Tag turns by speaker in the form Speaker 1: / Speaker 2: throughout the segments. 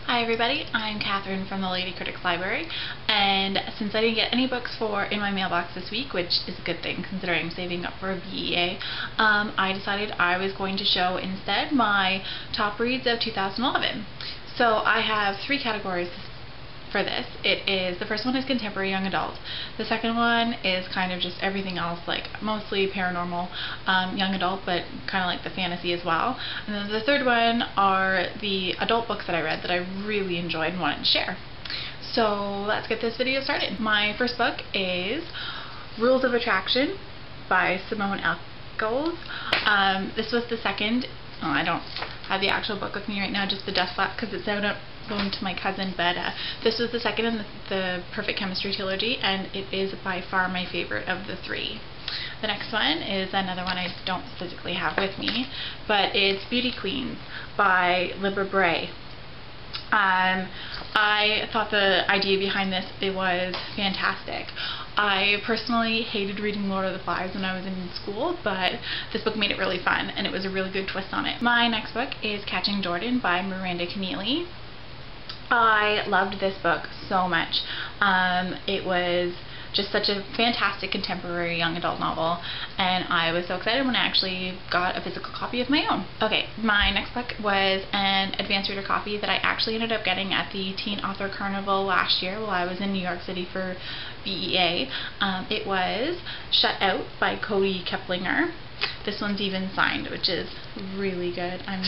Speaker 1: Hi everybody, I'm Catherine from the Lady Critics Library, and since I didn't get any books in my mailbox this week, which is a good thing considering I'm saving up for a BEA, I decided I was going to show instead my top reads of 2011. So I have three categories for this. The first one is contemporary young adult. The second one is kind of just everything else, like mostly paranormal young adult, but kind of like the fantasy as well. And then the third one are the adult books that I read that I really enjoyed and wanted to share. So let's get this video started. My first book is Rules of Attraction by Simone Eccles. This was the second. I don't have the actual book with me right now, just the dust flap, because it's out going to my cousin, but this was the second in the Perfect Chemistry trilogy, and it is by far my favorite of the three. The next one is another one I don't physically have with me, but it's Beauty Queens by Libra Bray. I thought the idea behind this was fantastic. I personally hated reading Lord of the Flies when I was in school, but this book made it really fun, and it was a really good twist on it. My next book is Catching Jordan by Miranda Keneally. I loved this book so much. It was just such a fantastic contemporary young adult novel, and I was so excited when I actually got a physical copy of my own. Okay, my next book was an advanced reader copy that I actually ended up getting at the Teen Author Carnival last year while I was in New York City for BEA. It was Shut Out by Cody Keplinger. This one's even signed, which is really good. And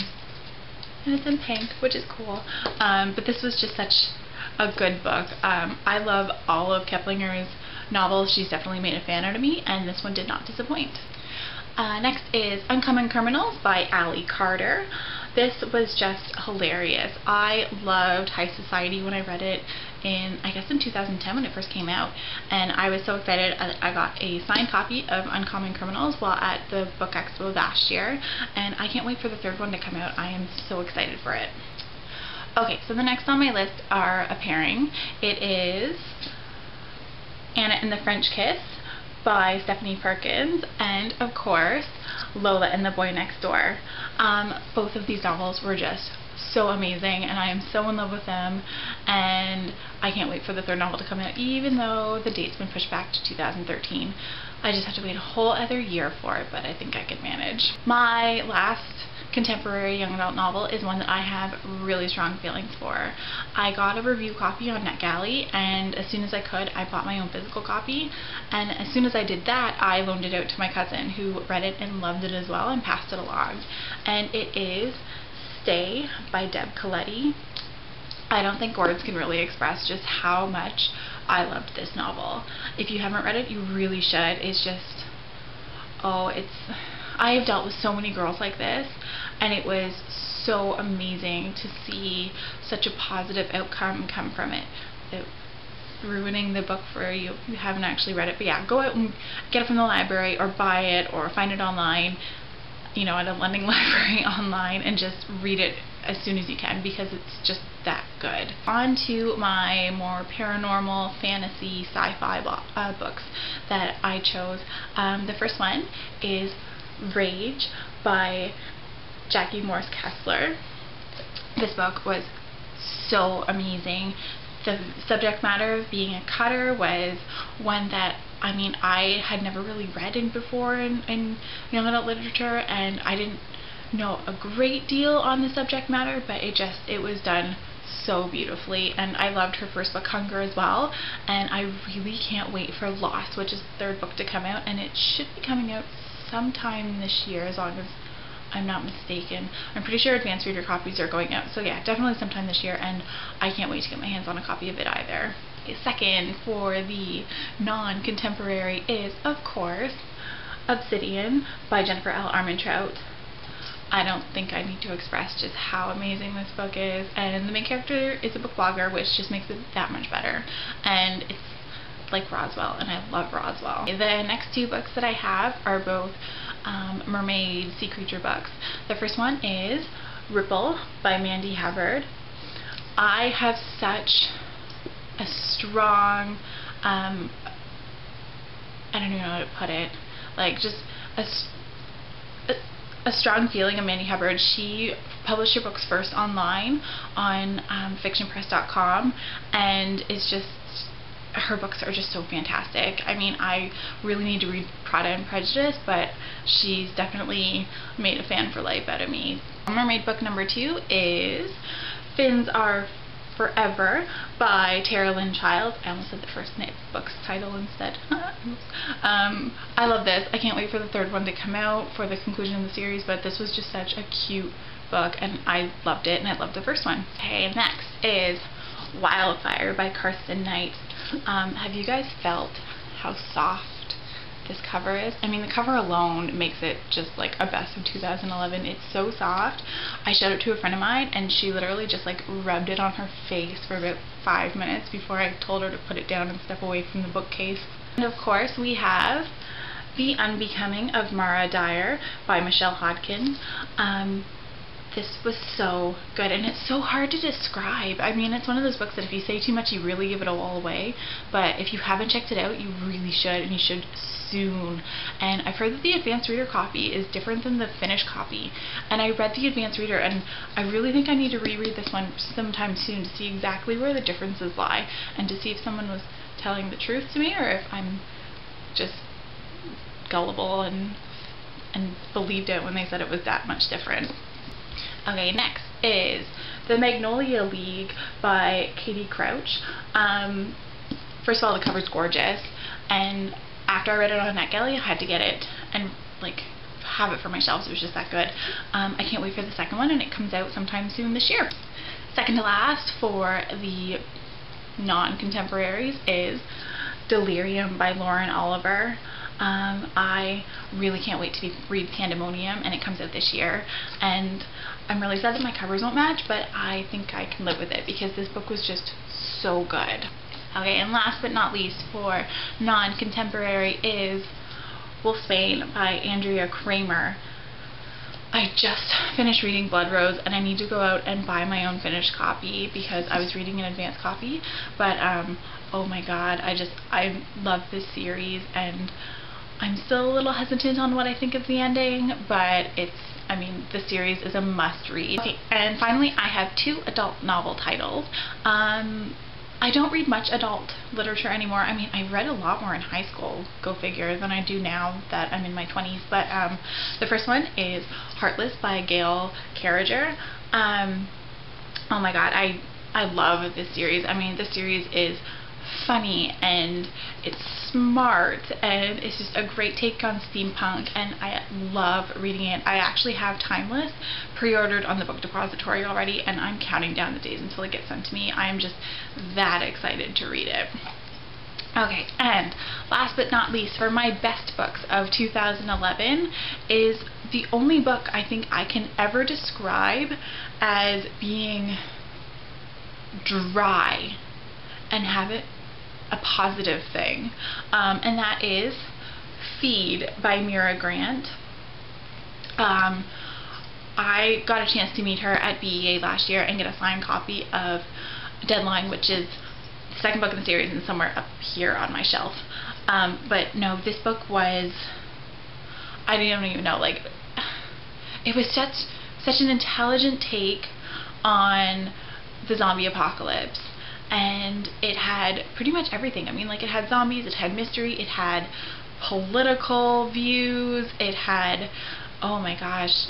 Speaker 1: it's in pink, which is cool. But this was just such a good book. I love all of Keplinger's novels. She's definitely made a fan out of me, and this one did not disappoint. Next is Uncommon Criminals by Ally Carter. This was just hilarious. I loved High Society when I read it I guess in 2010 when it first came out, and I was so excited. I got a signed copy of Uncommon Criminals while at the Book Expo last year, and I can't wait for the third one to come out. I am so excited for it. Okay, so the next on my list are a pairing. It is Anna and the French Kiss by Stephanie Perkins, and of course Lola and the Boy Next Door. Both of these novels were just so amazing, and I am so in love with them, and I can't wait for the third novel to come out, even though the date's been pushed back to 2013. I just have to wait a whole other year for it, but I think I can manage. My last contemporary young adult novel is one that I have really strong feelings for. I got a review copy on NetGalley, and as soon as I could, I bought my own physical copy, and as soon as I did that, I loaned it out to my cousin, who read it and loved it as well and passed it along. And it is Stay by Deb Coletti. I don't think words can really express just how much I loved this novel. If you haven't read it, you really should. It's just, I have dealt with so many girls like this, and it was so amazing to see such a positive outcome come from it. Ruining the book for you if you haven't actually read it, but yeah, go out and get it from the library or buy it or find it online, you know, at a lending library online, and just read it as soon as you can, because it's just that good. On to my more paranormal fantasy sci-fi books that I chose. The first one is Rage by Jackie Morse Kessler. This book was so amazing. The subject matter of being a cutter was one that I had never really read before in young adult literature, and I didn't know a great deal on the subject matter, but it was done so beautifully, and I loved her first book, Hunger, as well, and I really can't wait for Lost, which is the third book to come out, and it should be coming out sometime this year, as long as I'm not mistaken. I'm pretty sure advanced reader copies are going out, so yeah, definitely sometime this year, and I can't wait to get my hands on a copy of it either. Second for the non-contemporary is, of course, Obsidian by Jennifer L. Armentrout. I don't think I need to express just how amazing this book is, and the main character is a book blogger, which just makes it that much better, and it's like Roswell, and I love Roswell. The next two books that I have are both mermaid sea creature books. The first one is Ripple by Mandy Hubbard. I have such a strong, I don't even know how to put it, like just a strong feeling of Mandy Hubbard. She published her books first online on fictionpress.com, and it's just, her books are just so fantastic. I mean, I really need to read Pride and Prejudice, but she's definitely made a fan for life out of me. Mermaid book number 2 is Fins Are Forever by Tara Lynn Childs. I almost said the first book's title instead. I love this. I can't wait for the third one to come out for the conclusion of the series, but this was just such a cute book, and I loved it, and I loved the first one. Okay, next is Wildfire by Karsten Knight. Have you guys felt how soft this cover is? I mean, the cover alone makes it just like a best of 2011. It's so soft. I showed it to a friend of mine, and she literally just like rubbed it on her face for about 5 minutes before I told her to put it down and step away from the bookcase. And of course we have The Unbecoming of Mara Dyer by Michelle Hodkin. This was so good, and it's so hard to describe. I mean, it's one of those books that if you say too much, you really give it all away. But if you haven't checked it out, you really should, and you should soon. And I've heard that the advanced reader copy is different than the finished copy. And I read the advanced reader, and I really think I need to reread this one sometime soon to see exactly where the differences lie, and to see if someone was telling the truth to me, or if I'm just gullible and believed it when they said it was that much different. Okay, next is The Magnolia League by Katie Crouch. First of all, the cover's gorgeous, and after I read it on NetGalley, I had to get it and like have it for my shelves. It was just that good. I can't wait for the second one, and it comes out sometime soon this year. Second to last for the non-contemporaries is Delirium by Lauren Oliver. I really can't wait to read Pandemonium, and it comes out this year, and I'm really sad that my covers won't match, but I think I can live with it because this book was just so good. Okay, and last but not least for non-contemporary is Wolfsbane by Andrea Kramer. I just finished reading Blood Rose, and I need to go out and buy my own finished copy because I was reading an advanced copy, but oh my god, I love this series, and I'm still a little hesitant on what I think of the ending, but I mean, the series is a must-read. Okay, and finally, I have 2 adult novel titles. I don't read much adult literature anymore. I mean, I read a lot more in high school, go figure, than I do now that I'm in my 20s. But the first one is Heartless by Gail Carriger. Oh my god, I love this series. I mean, this series is funny, and it's smart, and it's just a great take on steampunk, and I love reading it. I actually have Timeless pre-ordered on the Book Depository already, and I'm counting down the days until it gets sent to me. I am just that excited to read it. Okay, and last but not least, for my best books of 2011 is the only book I think I can ever describe as being dry and have it a positive thing, and that is Feed by Mira Grant. I got a chance to meet her at BEA last year and get a signed copy of Deadline, which is the second book in the series and somewhere up here on my shelf. But no, this book was, I don't even know, like, it was such an intelligent take on the zombie apocalypse. And it had pretty much everything. I mean, like, it had zombies, it had mystery, it had political views, it had, oh my gosh,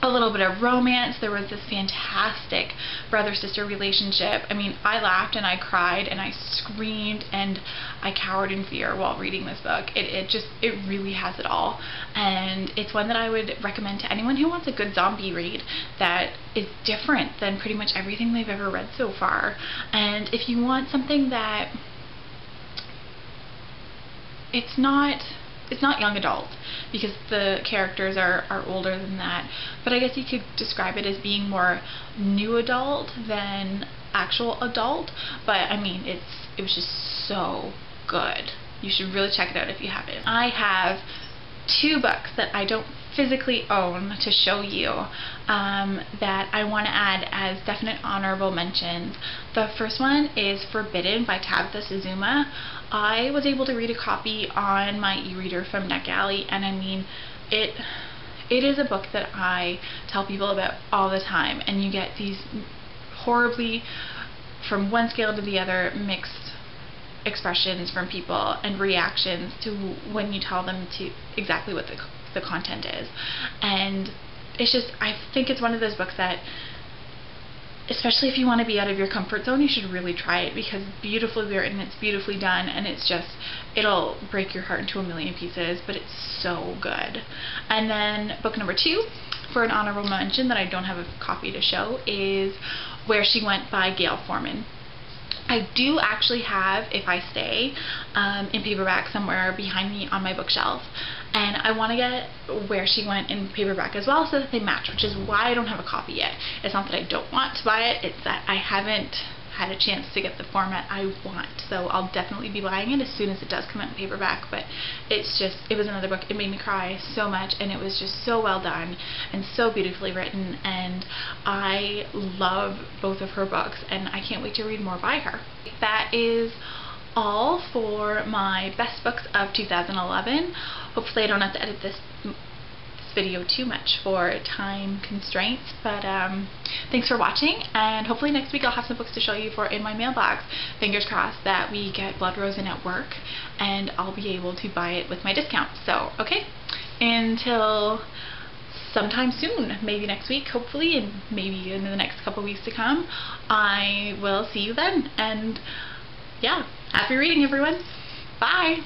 Speaker 1: a little bit of romance. There was this fantastic brother-sister relationship. I mean, I laughed and I cried and I screamed and I cowered in fear while reading this book. It really has it all. And it's one that I would recommend to anyone who wants a good zombie read that is different than pretty much everything they've ever read so far. And if you want something that it's not young adult, because the characters are older than that, but I guess you could describe it as being more new adult than actual adult. But I mean, it was just so good. You should really check it out if you haven't. I have 2 books that I don't physically own to show you that I want to add as definite honorable mentions. The first one is Forbidden by Tabitha Suzuma. I was able to read a copy on my e-reader from NetGalley, and I mean, it It is a book that I tell people about all the time, and you get these horribly, from one scale to the other, mixed expressions from people and reactions to when you tell them to exactly what the content is. And it's just, I think it's one of those books that, especially if you want to be out of your comfort zone, you should really try it, because it's beautifully written, it's beautifully done, and it's just, it'll break your heart into a million pieces, but it's so good. And then book number 2, for an honorable mention that I don't have a copy to show, is Where She Went by Gayle Forman. I do actually have If I Stay in paperback somewhere behind me on my bookshelf, and I want to get Where She Went in paperback as well so that they match, which is why I don't have a copy yet. It's not that I don't want to buy it, it's that I haven't had a chance to get the format I want. So I'll definitely be buying it as soon as it does come out in paperback, but it's just, it was another book. It made me cry so much, and it was just so well done and so beautifully written, and I love both of her books, and I can't wait to read more by her. That is all for my best books of 2011. Hopefully I don't have to edit this video too much for time constraints, but thanks for watching, and hopefully next week I'll have some books to show you for in my mailbox. Fingers crossed that we get Blood Rose in at work and I'll be able to buy it with my discount. So okay, until sometime soon, maybe next week, hopefully, and maybe in the next couple weeks to come, I will see you then. And yeah, happy reading, everyone. Bye.